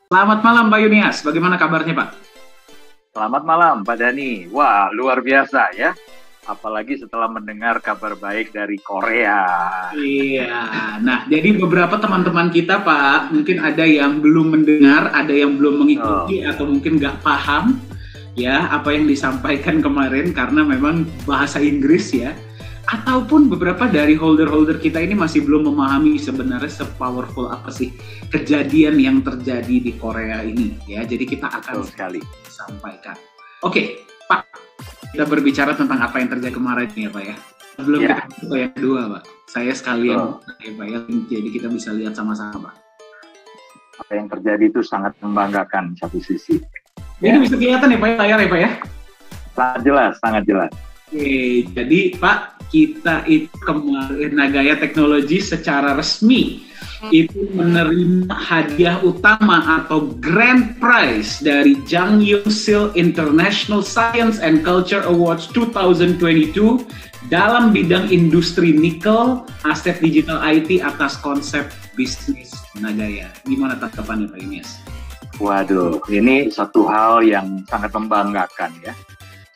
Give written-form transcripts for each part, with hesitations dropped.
Selamat malam Pak Yunias, bagaimana kabarnya Pak? Selamat malam Pak Dhani. Wah, luar biasa ya. Apalagi setelah mendengar kabar baik dari Korea. Iya, nah jadi beberapa teman-teman kita Pak, mungkin ada yang belum mendengar, ada yang belum mengikuti atau mungkin nggak paham ya apa yang disampaikan kemarin karena memang bahasa Inggris ya. Ataupun beberapa dari holder-holder kita ini masih belum memahami sebenarnya se-powerful apa sih kejadian yang terjadi di Korea ini ya. Jadi kita akan sekali sampaikan. Oke, Pak, kita berbicara tentang apa yang terjadi kemarin ya Pak ya. Sebelum kita ke yang kedua Pak, saya sekalian ya Pak ya, jadi kita bisa lihat sama-sama Pak. Apa yang terjadi itu sangat membanggakan satu sisi. Ini bisa kelihatan ya Pak ya, layar ya Pak ya? Sangat jelas, sangat jelas. Oke, jadi Pak, kita itu kemarin Nagaya Teknologi secara resmi itu menerima hadiah utama atau grand prize dari Jang Young-sil International Science and Culture Awards 2022 dalam bidang industri nikel, aset digital IT atas konsep bisnis Nagaya. Gimana tanggapannya Pak Yunias? Waduh, ini satu hal yang sangat membanggakan ya.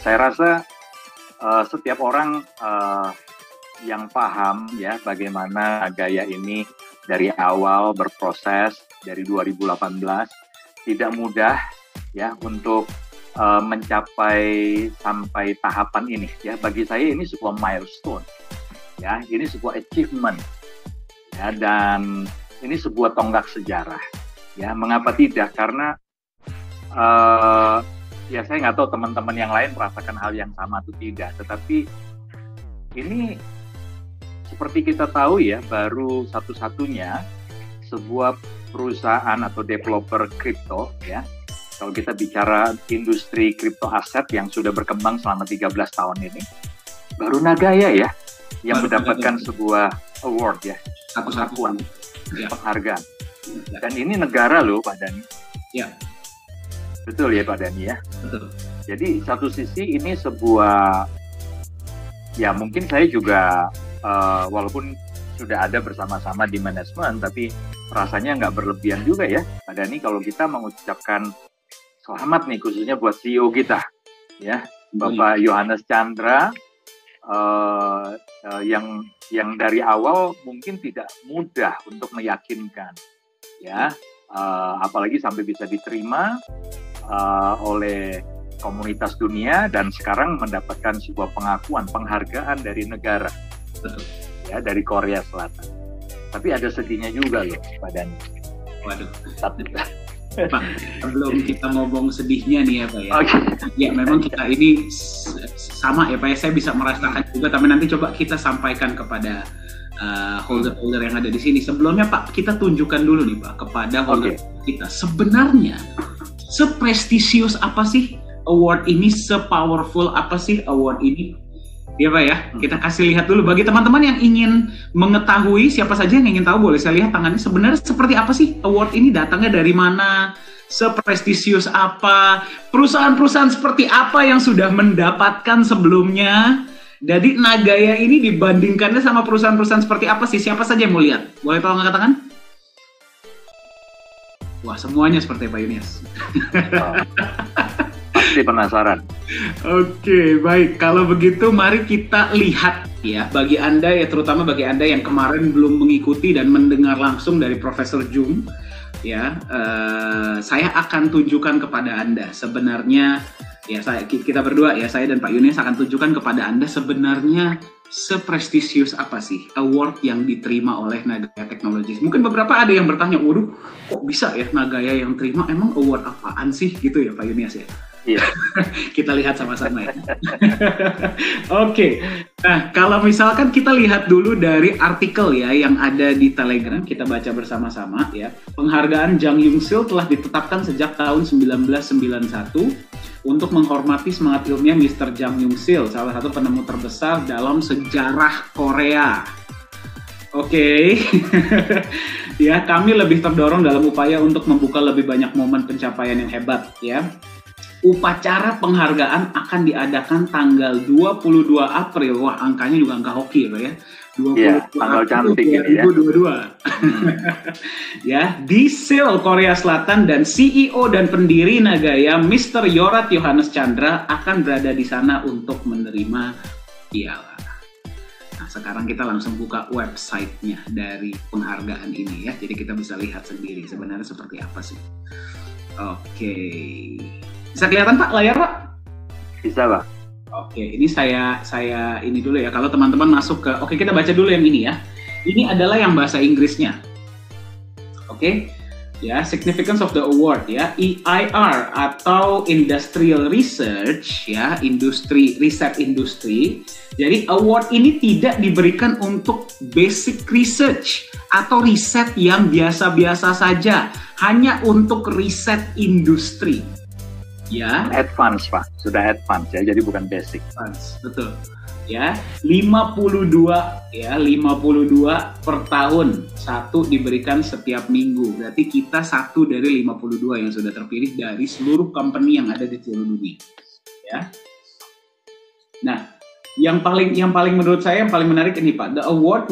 Saya rasa setiap orang yang paham ya bagaimana Nagaya ini dari awal berproses dari 2018 tidak mudah ya untuk mencapai sampai tahapan ini ya. Bagi saya ini sebuah milestone ya, ini sebuah achievement ya, dan ini sebuah tonggak sejarah ya. Mengapa tidak? Karena ya saya nggak tahu teman-teman yang lain merasakan hal yang sama atau tidak, tetapi ini seperti kita tahu ya, baru satu-satunya sebuah perusahaan atau developer kripto ya, kalau kita bicara industri kripto aset yang sudah berkembang selama 13 tahun ini, baru Nagaya ya yang mendapatkan sebuah award ya, pengakuan, penghargaan. Dan ini negara loh Pak Dhani. Ya. Betul ya Pak Dhani ya. Betul. Jadi satu sisi ini sebuah, ya mungkin saya juga walaupun sudah ada bersama-sama di manajemen, tapi rasanya nggak berlebihan juga ya Pak Dhani kalau kita mengucapkan selamat nih khususnya buat CEO kita ya, Bapak Yohanes Chandra, yang dari awal mungkin tidak mudah untuk meyakinkan ya, apalagi sampai bisa diterima oleh komunitas dunia dan sekarang mendapatkan sebuah pengakuan, penghargaan dari negara ya, dari Korea Selatan. Tapi ada sedihnya juga loh Pak Dhani. Waduh, Pak, sebelum kita ngomong sedihnya nih ya Pak ya. Ya memang kita ini sama ya Pak ya, saya bisa merasakan juga, tapi nanti coba kita sampaikan kepada holder-holder yang ada di sini. Sebelumnya Pak, kita tunjukkan dulu nih Pak kepada holder kita. Sebenarnya seprestisius apa sih award ini, se-powerful apa sih award ini? Ya Pak ya, kita kasih lihat dulu bagi teman-teman yang ingin mengetahui, siapa saja yang ingin tahu boleh saya lihat tangannya. Sebenarnya seperti apa sih award ini, datangnya dari mana, seprestisius apa, perusahaan-perusahaan seperti apa yang sudah mendapatkan sebelumnya. Jadi Nagaya ini dibandingkannya sama perusahaan-perusahaan seperti apa sih? Siapa saja yang mau lihat? Boleh tolong angkat tangan? Wah, semuanya seperti Pak Yunias. Pasti penasaran. Oke, baik. Kalau begitu mari kita lihat ya. Bagi Anda ya, terutama bagi Anda yang kemarin belum mengikuti dan mendengar langsung dari Profesor Jung ya, saya akan tunjukkan kepada Anda sebenarnya ya, kita berdua ya, saya dan Pak Yunias akan tunjukkan kepada Anda sebenarnya seprestisius apa sih award yang diterima oleh Nagaya Technologies. Mungkin beberapa ada yang bertanya, waduh kok bisa ya Nagaya yang terima, emang award apaan sih gitu ya Pak Yunias ya? Iya. Kita lihat sama-sama ya. Oke. Nah, kalau misalkan kita lihat dulu dari artikel ya yang ada di Telegram, kita baca bersama-sama ya. Penghargaan Jang Young-sil telah ditetapkan sejak tahun 1991 untuk menghormati semangat ilmiah Mr. Jang Young-sil, salah satu penemu terbesar dalam sejarah Korea. Oke. Ya, kami lebih terdorong dalam upaya untuk membuka lebih banyak momen pencapaian yang hebat ya. Upacara penghargaan akan diadakan tanggal 22 April, wah angkanya juga angka hoki ya Pak ya, tanggal cantik ini ya. 2022. Ya, di Seoul, Korea Selatan, dan CEO dan pendiri Nagaya, Mr. Yorat Yohanes Chandra akan berada di sana untuk menerima piala. Nah, sekarang kita langsung buka website-nya dari penghargaan ini ya. Jadi kita bisa lihat sendiri sebenarnya seperti apa sih. Oke. Bisa kelihatan Pak layar Pak? Bisa Pak. Oke, ini saya ini dulu ya. Kalau teman-teman masuk ke, oke kita baca dulu yang ini ya. Ini adalah yang bahasa Inggrisnya. Oke, ya significance of the award ya, EIR atau Industrial Research ya, riset industri. Jadi award ini tidak diberikan untuk basic research atau riset yang biasa-biasa saja, hanya untuk riset industri. Ya, advance Pak, sudah advance ya, jadi bukan basic. Advance, betul. Ya, 52 per tahun, satu diberikan setiap minggu. Berarti kita satu dari 52 yang sudah terpilih dari seluruh company yang ada di seluruh dunia. Ya. Nah, yang paling menurut saya yang paling menarik ini Pak, the award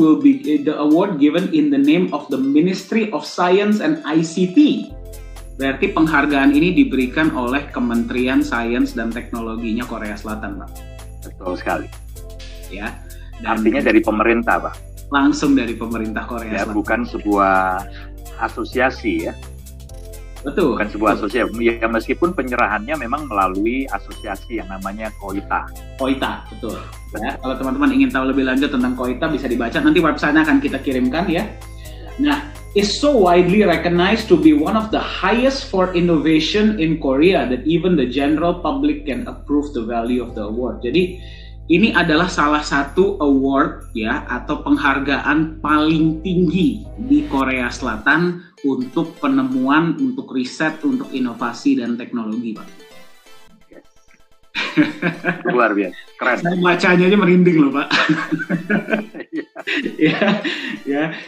given in the name of the Ministry of Science and ICT. Berarti penghargaan ini diberikan oleh Kementerian Sains dan Teknologinya Korea Selatan, Pak. Betul sekali. Ya. Artinya dari pemerintah, Pak. Langsung dari pemerintah Korea Selatan. Bukan sebuah asosiasi ya. Betul. Bukan sebuah asosiasi. Ya, meskipun penyerahannya memang melalui asosiasi yang namanya KOITA. KOITA, betul. Ya, kalau teman-teman ingin tahu lebih lanjut tentang KOITA bisa dibaca. Nanti website-nya akan kita kirimkan ya. Nah, is so widely recognized to be one of the highest for innovation in Korea that even the general public can approve the value of the award. Jadi ini adalah salah satu award ya atau penghargaan paling tinggi di Korea Selatan untuk penemuan, untuk riset, untuk inovasi dan teknologi, Pak. Luar biasa, keren. Saya bacanya aja merinding loh Pak. ya.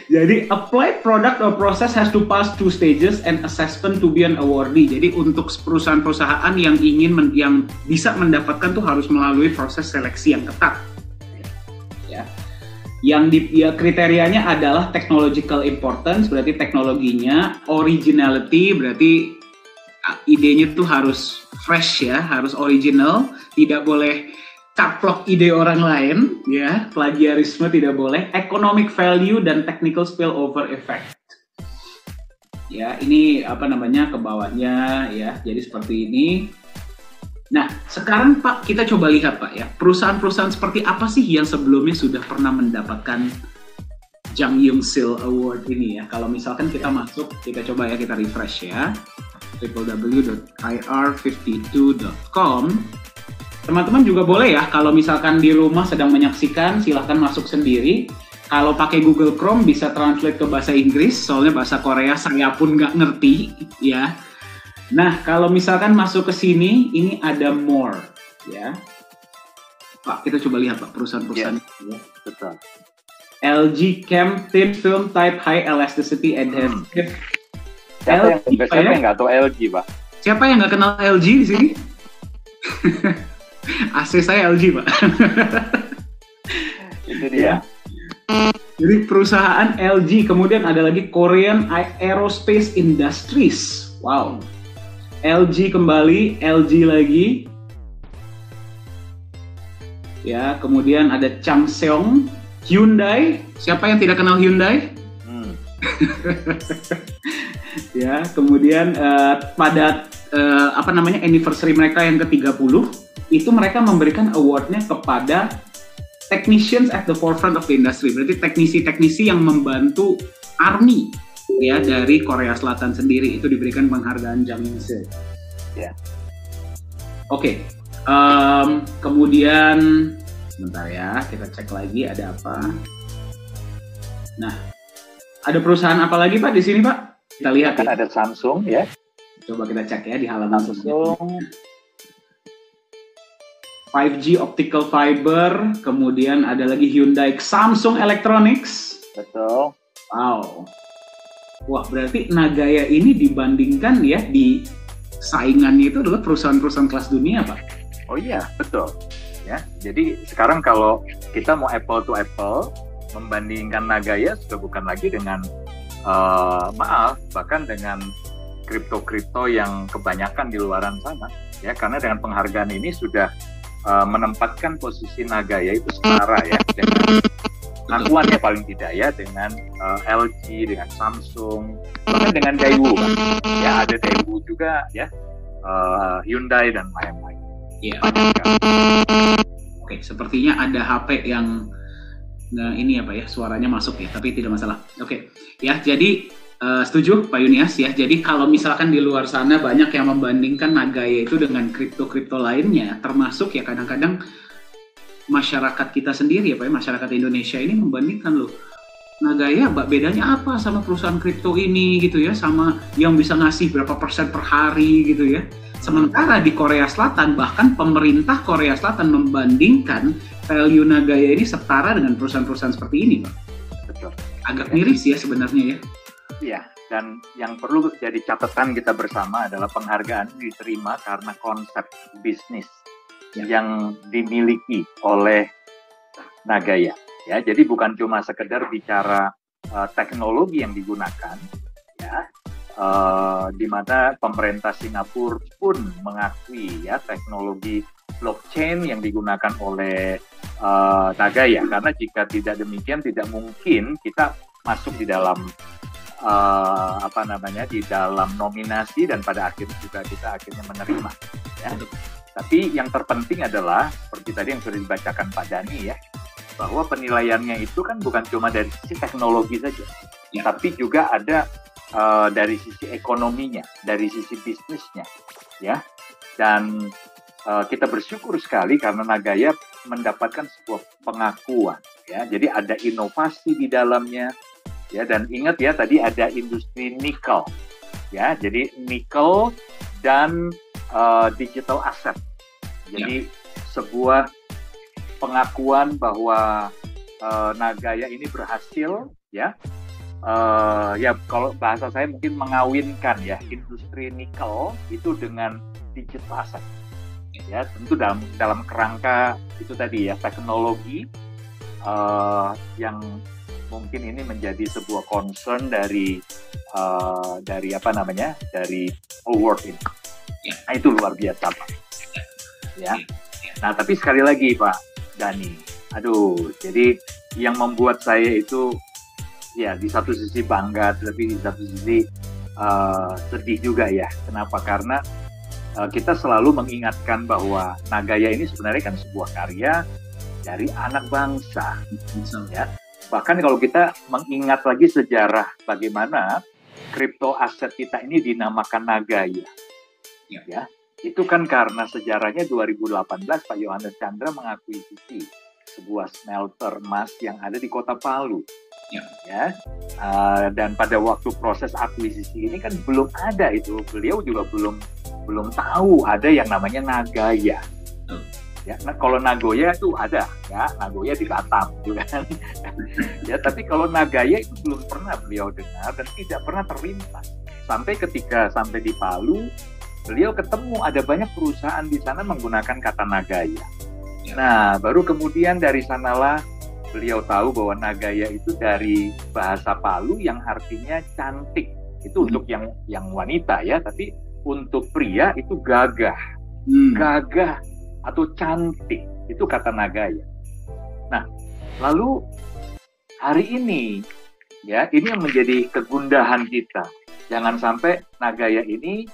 Jadi applied product or process has to pass 2 stages and assessment to be an awardee. Jadi untuk perusahaan-perusahaan yang yang bisa mendapatkan tuh harus melalui proses seleksi yang ketat. Ya. Yang kriterianya adalah technological importance, berarti teknologinya, originality, berarti idenya tuh harus fresh ya, harus original, tidak boleh caplok ide orang lain ya, plagiarisme tidak boleh, economic value dan technical spillover effect. Ya, ini apa namanya ke bawahnya ya. Jadi seperti ini. Nah, sekarang Pak kita coba lihat Pak ya, perusahaan-perusahaan seperti apa sih yang sebelumnya sudah pernah mendapatkan Jang Young-sil Award ini ya. Kalau misalkan kita masuk, kita coba ya, kita refresh ya. www.ir52.com. Teman-teman juga boleh ya, kalau misalkan di rumah sedang menyaksikan, silahkan masuk sendiri. Kalau pakai Google Chrome bisa translate ke bahasa Inggris, soalnya bahasa Korea saya pun nggak ngerti ya. Nah, kalau misalkan masuk ke sini, ini ada more ya. Pak, kita coba lihat Pak perusahaan-perusahaan. Ya, betul. LG Chem Thin Film Type High Elasticity Adhesive. Siapa yang nggak tahu LG, Pak? Siapa yang nggak kenal LG di sini? AC saya LG, Pak. Itu dia. Jadi perusahaan LG, kemudian ada lagi Korean Aerospace Industries. Wow. LG kembali, LG lagi. Ya, kemudian ada Changseong, Hyundai. Siapa yang tidak kenal Hyundai? Ya, kemudian pada anniversary mereka yang ke-30 itu mereka memberikan awardnya kepada technicians at the forefront of the industry. Berarti teknisi-teknisi yang membantu army ya dari Korea Selatan sendiri itu diberikan penghargaan Jang Young-sil. Ya. Oke. Kemudian sebentar ya, kita cek lagi ada apa. Nah, ada perusahaan apa lagi Pak di sini Pak? Kita lihat kan ya. Ada Samsung ya. Coba kita cek ya di halaman Samsung. 5G optical fiber, kemudian ada lagi Hyundai, Samsung Electronics. Betul. Wow. Wah, berarti Nagaya ini dibandingkan ya di saingannya itu adalah perusahaan-perusahaan kelas dunia, Pak. Oh iya, betul. Ya, jadi sekarang kalau kita mau apple to apple, membandingkan Nagaya sudah bukan lagi dengan bahkan dengan kripto yang kebanyakan di luaran sana, ya, karena dengan penghargaan ini sudah menempatkan posisi Nagaya itu setara ya dengan pengakuannya paling tidak ya dengan LG, dengan Samsung, bahkan dengan Daewoo, ya ada Daewoo juga ya, Hyundai dan lain-lain. Iya. Oke, sepertinya ada HP yang ini ya Pak ya, suaranya masuk ya, tapi tidak masalah. Oke, ya jadi setuju Pak Yunias ya. Jadi kalau misalkan di luar sana banyak yang membandingkan Nagaya itu dengan kripto lainnya, termasuk ya kadang-kadang masyarakat kita sendiri ya Pak ya, masyarakat Indonesia ini membandingkan loh, Nagaya bedanya apa sama perusahaan kripto ini gitu ya, sama yang bisa ngasih berapa persen per hari gitu ya. Sementara di Korea Selatan, bahkan pemerintah Korea Selatan membandingkan value Nagaya ini setara dengan perusahaan-perusahaan seperti ini Pak. Betul. Agak miris ya sebenarnya ya. Iya, dan yang perlu jadi catatan kita bersama adalah penghargaan diterima karena konsep bisnis yang dimiliki oleh Nagaya. Ya, jadi bukan cuma sekedar bicara teknologi yang digunakan, ya, di mana pemerintah Singapura pun mengakui ya teknologi blockchain yang digunakan oleh Nagaya. Karena jika tidak demikian, tidak mungkin kita masuk di dalam di dalam nominasi dan pada akhirnya juga kita akhirnya menerima. Ya. Tapi yang terpenting adalah seperti tadi yang sudah dibacakan Pak Dhani ya, bahwa penilaiannya itu kan bukan cuma dari sisi teknologi saja, tapi juga ada dari sisi ekonominya, dari sisi bisnisnya, ya. Dan kita bersyukur sekali karena Nagaya mendapatkan sebuah pengakuan, ya. Jadi ada inovasi di dalamnya, ya. Dan ingat ya tadi ada industri nikel, ya. Jadi nikel dan digital asset. Jadi sebuah pengakuan bahwa Nagaya ini berhasil, ya. Ya kalau bahasa saya mungkin mengawinkan ya industri nikel itu dengan digital asset. Ya, tentu dalam kerangka itu tadi ya teknologi yang mungkin ini menjadi sebuah concern dari dari award ini. Nah, itu luar biasa Pak. Ya. Nah, tapi sekali lagi Pak Dhani, jadi yang membuat saya itu ya di satu sisi bangga, tapi di satu sisi sedih juga ya. Kenapa? Karena kita selalu mengingatkan bahwa Nagaya ini sebenarnya kan sebuah karya dari anak bangsa. Ya. Bahkan kalau kita mengingat lagi sejarah bagaimana kripto aset kita ini dinamakan Nagaya. Ya. Itu kan karena sejarahnya 2018 Pak Yohanes Chandra mengakuisisi sebuah smelter emas yang ada di Kota Palu. Ya. Dan pada waktu proses akuisisi ini kan belum ada itu, beliau juga belum tahu ada yang namanya Nagaya. Ya, nah, kalau Nagoya itu ada, ya Nagoya di Batam, gitu kan. Ya, tapi kalau Nagaya itu belum pernah beliau dengar dan tidak pernah terlintas. Sampai di Palu, beliau ketemu ada banyak perusahaan di sana menggunakan kata Nagaya. Nah, baru kemudian dari sanalah beliau tahu bahwa Nagaya itu dari bahasa Palu yang artinya cantik. Itu untuk yang wanita ya, tapi untuk pria itu gagah. Gagah atau cantik, itu kata Nagaya. Nah, lalu hari ini ya, ini yang menjadi kegundahan kita. Jangan sampai Nagaya ini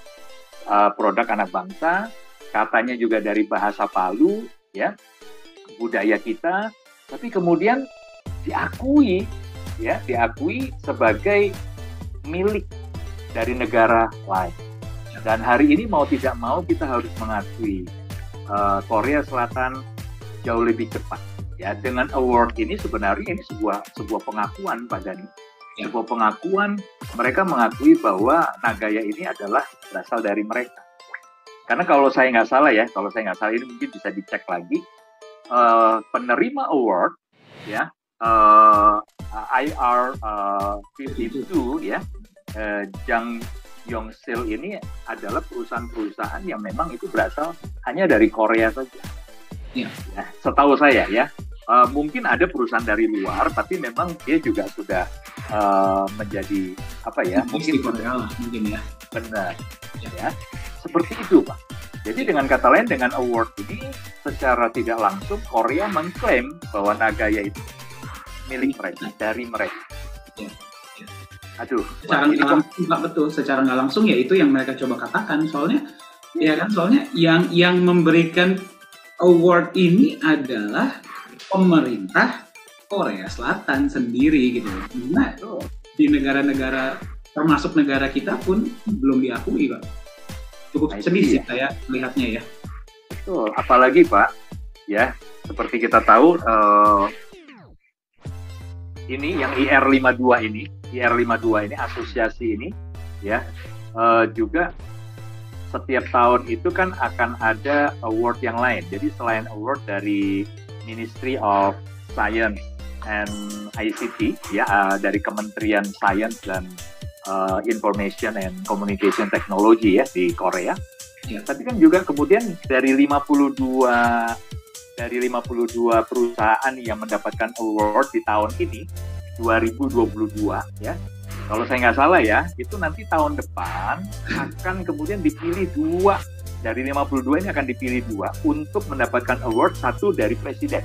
produk anak bangsa, katanya juga dari bahasa Palu, ya, budaya kita, tapi kemudian diakui sebagai milik dari negara lain. Dan hari ini mau tidak mau kita harus mengakui Korea Selatan jauh lebih cepat. Ya, dengan award ini sebenarnya ini sebuah pengakuan Pak Dhani. Sebuah pengakuan, mereka mengakui bahwa Nagaya ini adalah berasal dari mereka. Karena kalau saya nggak salah ini mungkin bisa dicek lagi, penerima award ya IR52 ya Jang Yongsil ini adalah perusahaan-perusahaan yang memang itu berasal hanya dari Korea saja. Ya, setahu saya ya. mungkin ada perusahaan dari luar, tapi memang dia juga sudah menjadi apa ya? Mungkin di Korea lah, mungkin ya. Benar, ya. Seperti itu, Pak. Jadi dengan kata lain, dengan award ini secara tidak langsung Korea mengklaim bahwa Nagaya itu milik mereka, dari mereka. Ya. Aduh, secara nggak langsung, betul. Secara nggak langsung ya itu yang mereka coba katakan. Soalnya, ya kan, soalnya yang memberikan award ini adalah pemerintah Korea Selatan sendiri gitu. Nah, di negara-negara termasuk negara kita pun belum diakui, Pak. Cukup sedih sih saya melihatnya ya. Betul, apalagi Pak, ya seperti kita tahu ini yang IR52 ini asosiasi ini ya juga setiap tahun itu kan akan ada award yang lain. Jadi selain award dari Ministry of Science and ICT ya dari Kementerian Science dan Information and Communication Technology ya di Korea. Ya, tapi kan juga kemudian dari 52 perusahaan yang mendapatkan award di tahun ini 2022 ya. Kalau saya nggak salah ya, itu nanti tahun depan akan kemudian dipilih 2 dari 52 ini akan dipilih 2 untuk mendapatkan award, satu dari presiden.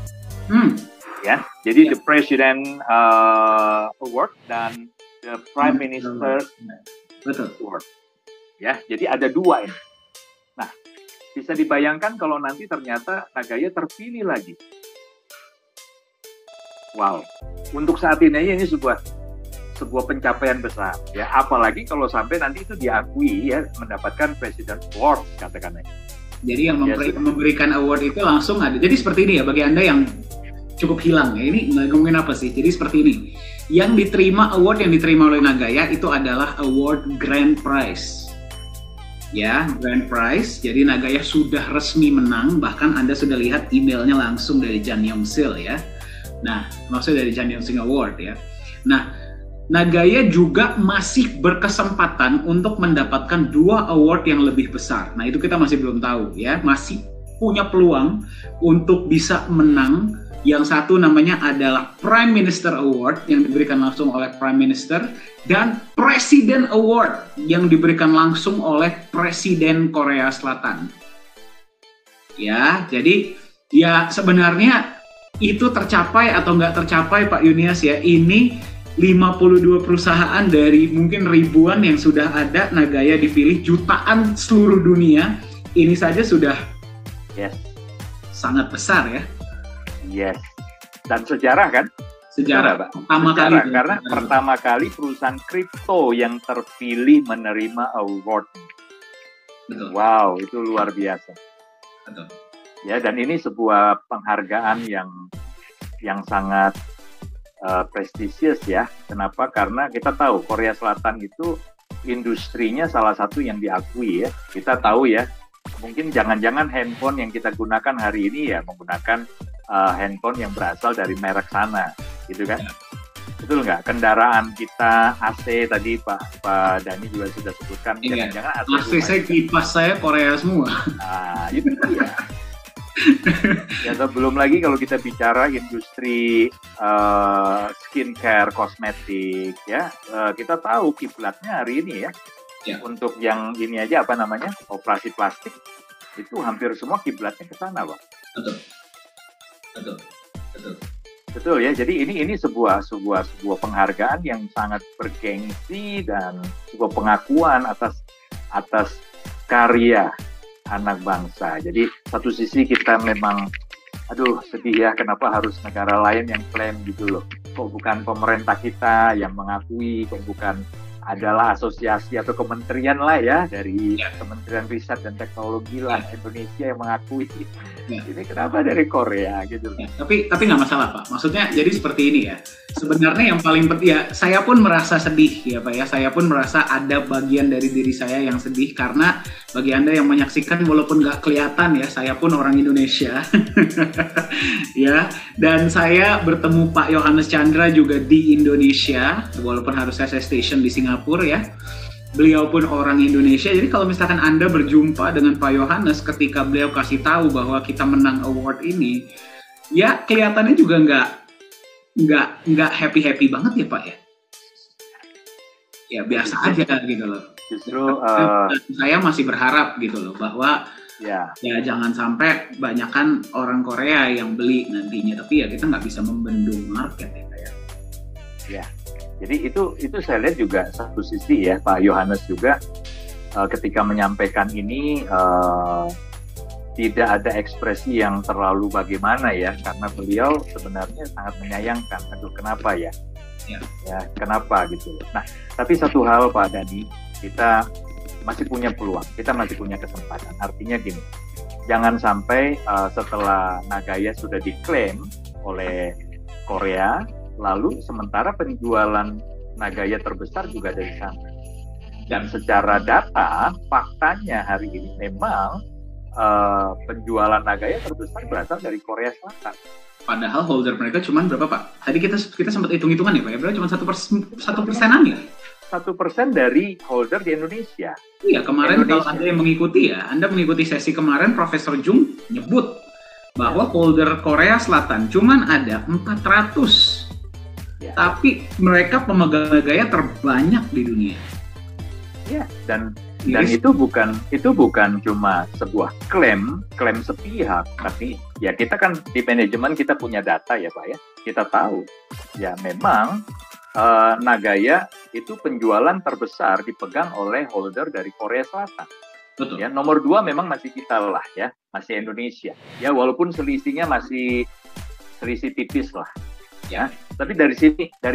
Ya, jadi the President Award dan the Prime Minister Award. Ya, jadi ada 2 ini. Nah, bisa dibayangkan kalau nanti ternyata Nagaya terpilih lagi. Wow, untuk saat ini sebuah pencapaian besar ya, apalagi kalau sampai nanti itu diakui ya mendapatkan President Award katakannya. Jadi yang memberikan award itu langsung ada. Jadi seperti ini ya bagi Anda yang cukup hilang ya, ini ngomongin apa sih? Jadi seperti ini. Yang diterima award yang diterima oleh Nagaya itu adalah award Grand Prize. Ya, Grand Prize. Jadi Nagaya sudah resmi menang, bahkan Anda sudah lihat emailnya langsung dari Jang Yong-sil ya. Nah, maksudnya dari Jang Yong-sil Award ya. Nah, Nagaya juga masih berkesempatan untuk mendapatkan 2 award yang lebih besar. Nah, itu kita masih belum tahu ya. Masih punya peluang untuk bisa menang. Yang satu namanya adalah Prime Minister Award yang diberikan langsung oleh Prime Minister dan President Award yang diberikan langsung oleh Presiden Korea Selatan. Ya, jadi ya sebenarnya itu tercapai atau nggak tercapai Pak Yunias ya, ini 52 perusahaan dari mungkin ribuan yang sudah ada, Nagaya dipilih jutaan seluruh dunia, ini saja sudah sangat besar ya. Yes, dan sejarah kan? Sejarah Pak. Karena pertama kali perusahaan kripto yang terpilih menerima award. Betul. Wow, itu luar biasa. Betul. Ya, dan ini sebuah penghargaan yang sangat prestisius ya. Kenapa? Karena kita tahu Korea Selatan itu industrinya salah satu yang diakui ya. Kita tahu ya, mungkin jangan-jangan handphone yang kita gunakan hari ini ya menggunakan handphone yang berasal dari merek sana, gitu kan? Betul nggak? Kendaraan kita AC tadi Pak Dani juga sudah sebutkan. Iya. Jangan-jangan AC saya kipas saya Korea semua. Nah, itu dia. Ya, belum lagi kalau kita bicara industri skincare, kosmetik, ya kita tahu kiblatnya hari ini ya. Untuk yang ini aja apa namanya operasi plastik itu hampir semua kiblatnya ke sana, Pak. Betul ya. Jadi ini sebuah penghargaan yang sangat bergengsi dan sebuah pengakuan atas karya anak bangsa. Jadi satu sisi kita memang sedih ya, kenapa harus negara lain yang klaim gitu loh. Kok bukan pemerintah kita yang mengakui, kok bukan adalah asosiasi atau kementerian lah ya dari Kementerian Riset dan Teknologi lah Indonesia yang mengakui. Ini kenapa dari Korea gitu? Tapi nggak masalah Pak. Maksudnya jadi seperti ini ya. Sebenarnya yang paling penting ya, saya pun merasa sedih ya Pak ya. Saya pun merasa ada bagian dari diri saya yang sedih karena bagi Anda yang menyaksikan walaupun nggak kelihatan ya, saya pun orang Indonesia. Ya, dan saya bertemu Pak Yohanes Chandra juga di Indonesia walaupun harus saya station di Singapura ya. Beliau pun orang Indonesia, jadi kalau misalkan Anda berjumpa dengan Pak Yohanes ketika beliau kasih tahu bahwa kita menang award ini, ya kelihatannya juga nggak happy banget ya Pak ya. Ya biasa aja gitu loh. Justru saya masih berharap gitu loh bahwa ya jangan sampai banyakan orang Korea yang beli nantinya, tapi ya kita nggak bisa membendung market ya kayak. Ya, jadi itu saya lihat juga satu sisi ya Pak Yohanes juga ketika menyampaikan ini tidak ada ekspresi yang terlalu bagaimana ya, karena beliau sebenarnya sangat menyayangkan. Aduh kenapa ya? Ya kenapa gitu. Nah, tapi satu hal Pak Dhani, kita masih punya peluang, kita masih punya kesempatan. Artinya gini, jangan sampai setelah Nagaya sudah diklaim oleh Korea, lalu sementara penjualan Nagaya terbesar juga dari sana. Dan secara data, faktanya hari ini memang penjualan Nagaya terbesar berasal dari Korea Selatan. Padahal holder mereka cuma berapa Pak? Tadi kita sempat hitung-hitungan ya Pak, ya berarti cuma 1%-an ya? 1% dari holder di Indonesia. Iya, kemarin kalau Anda yang mengikuti ya, Anda mengikuti sesi kemarin, Profesor Jung nyebut bahwa holder Korea Selatan cuman ada 400. Ya. Tapi mereka pemegang Nagaya terbanyak di dunia. Ya, dan itu bukan cuma sebuah klaim sepihak, tapi ya kita kan di manajemen kita punya data ya Pak ya. Kita tahu ya memang Nagaya itu penjualan terbesar dipegang oleh holder dari Korea Selatan. Betul. Ya, nomor 2 memang masih kita lah ya, masih Indonesia. Ya, walaupun selisihnya masih selisih tipis lah. Ya, tapi dari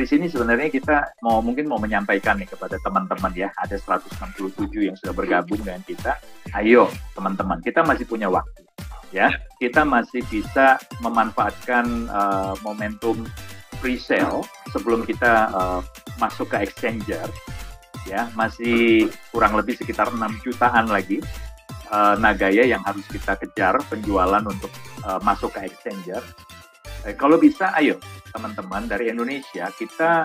sini sebenarnya kita mungkin mau menyampaikan nih kepada teman-teman ya, ada 167 yang sudah bergabung dengan kita. Ayo teman-teman, kita masih punya waktu. Ya, kita masih bisa memanfaatkan momentum pre-sale sebelum kita masuk ke exchanger. Ya, masih kurang lebih sekitar 6 jutaan lagi Nagaya yang harus kita kejar penjualan untuk masuk ke exchanger. Kalau bisa, ayo teman-teman dari Indonesia kita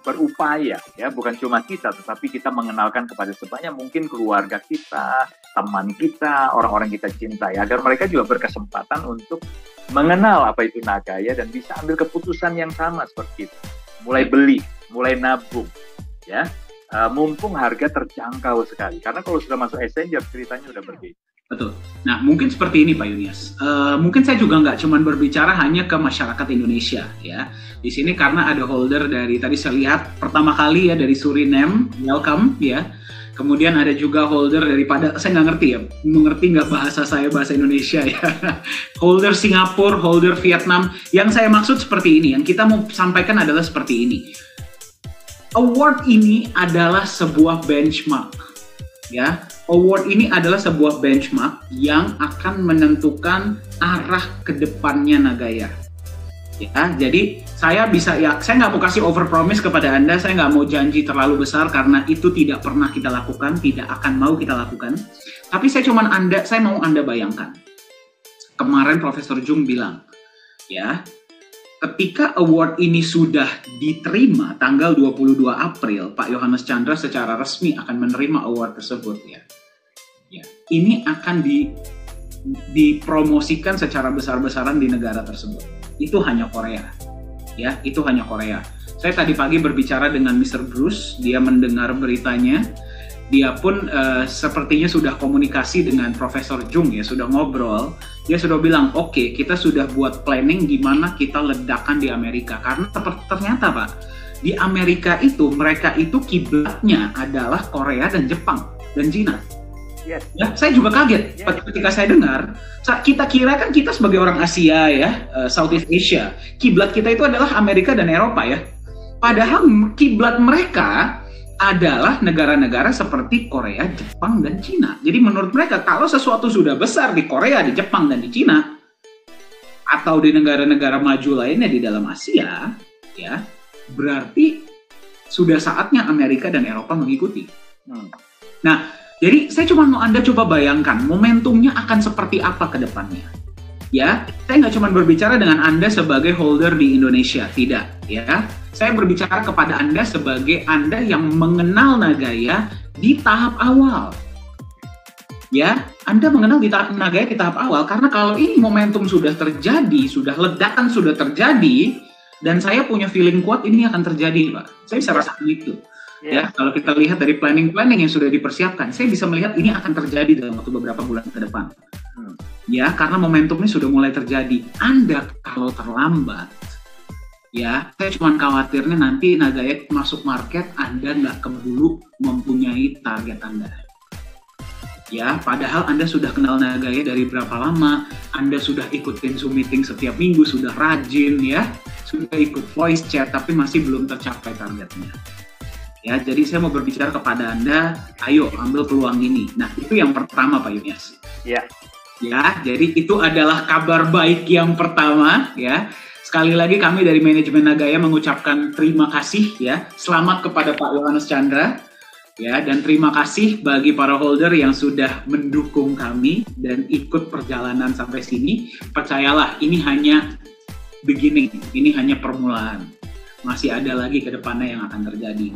berupaya ya, bukan cuma kita, tetapi kita mengenalkan kepada sebanyak mungkin keluarga kita, teman kita, orang-orang kita cintai, agar mereka juga berkesempatan untuk mengenal apa itu Nagaya dan bisa ambil keputusan yang sama seperti itu. Mulai beli, mulai nabung, ya. Mumpung harga terjangkau sekali. Karena kalau sudah masuk exchanger ceritanya udah berbeda. Betul. Nah, mungkin seperti ini Pak Yunias. Mungkin saya juga nggak cuma berbicara hanya ke masyarakat Indonesia, ya. Di sini karena ada holder dari, tadi saya lihat pertama kali ya dari Suriname, welcome, ya. Kemudian ada juga holder daripada, saya nggak ngerti ya, mengerti nggak bahasa Indonesia ya. Holder Singapura, holder Vietnam. Yang saya maksud seperti ini, yang kita mau sampaikan adalah seperti ini. Award ini adalah sebuah benchmark, ya. Award ini adalah sebuah benchmark yang akan menentukan arah ke depannya Nagaya. Ya, jadi saya nggak mau kasih overpromise kepada Anda, saya nggak mau janji terlalu besar karena itu tidak pernah kita lakukan, tidak akan mau kita lakukan. Tapi saya mau Anda bayangkan. Kemarin Profesor Jung bilang, ya, ketika award ini sudah diterima tanggal 22 April, Pak Yohanes Chandra secara resmi akan menerima award tersebut ya. Ya, ini akan dipromosikan secara besar-besaran di negara tersebut. Itu hanya Korea. Ya, itu hanya Korea. Saya tadi pagi berbicara dengan Mr. Bruce, dia mendengar beritanya. Dia pun sepertinya sudah komunikasi dengan Profesor Jung ya, sudah ngobrol. Dia sudah bilang, oke, kita sudah buat planning gimana kita ledakan di Amerika. Karena ternyata Pak, di Amerika itu, mereka itu kiblatnya adalah Korea dan Jepang dan Cina. Yes. Ya, saya juga kaget ketika saya dengar. Kita kira kan kita sebagai orang Asia ya, Southeast Asia, kiblat kita itu adalah Amerika dan Eropa ya. Padahal kiblat mereka adalah negara-negara seperti Korea, Jepang, dan Cina. Jadi menurut mereka kalau sesuatu sudah besar di Korea, di Jepang, dan di Cina, atau di negara-negara maju lainnya di dalam Asia, ya, berarti sudah saatnya Amerika dan Eropa mengikuti. Nah, jadi saya cuma mau Anda coba bayangkan momentumnya akan seperti apa ke depannya. Ya, saya nggak cuma berbicara dengan Anda sebagai holder di Indonesia, tidak. Ya, saya berbicara kepada Anda sebagai Anda yang mengenal Nagaya di tahap awal. Ya, Anda mengenal di tahap Nagaya di tahap awal, karena kalau ini momentum sudah terjadi, sudah ledakan sudah terjadi, dan saya punya feeling kuat ini akan terjadi, Pak. Saya bisa rasakan itu. Ya, kalau kita lihat dari planning yang sudah dipersiapkan, saya bisa melihat ini akan terjadi dalam waktu beberapa bulan ke depan. Ya, karena momentumnya sudah mulai terjadi. Anda kalau terlambat, ya, saya cuma khawatirnya nanti Nagaya masuk market, Anda nggak keburu mempunyai target Anda. Ya, padahal Anda sudah kenal Nagaya dari berapa lama, Anda sudah ikutin Zoom meeting setiap minggu, sudah rajin ya, sudah ikut voice chat, tapi masih belum tercapai targetnya. Ya, jadi saya mau berbicara kepada Anda, ayo ambil peluang ini. Nah, itu yang pertama Pak Yunias. Ya. Ya, jadi itu adalah kabar baik yang pertama ya. Sekali lagi kami dari manajemen Nagaya mengucapkan terima kasih ya. Selamat kepada Pak Yohanes Chandra. Ya, dan terima kasih bagi para holder yang sudah mendukung kami dan ikut perjalanan sampai sini. Percayalah, ini hanya beginning, ini hanya permulaan. Masih ada lagi ke depannya yang akan terjadi.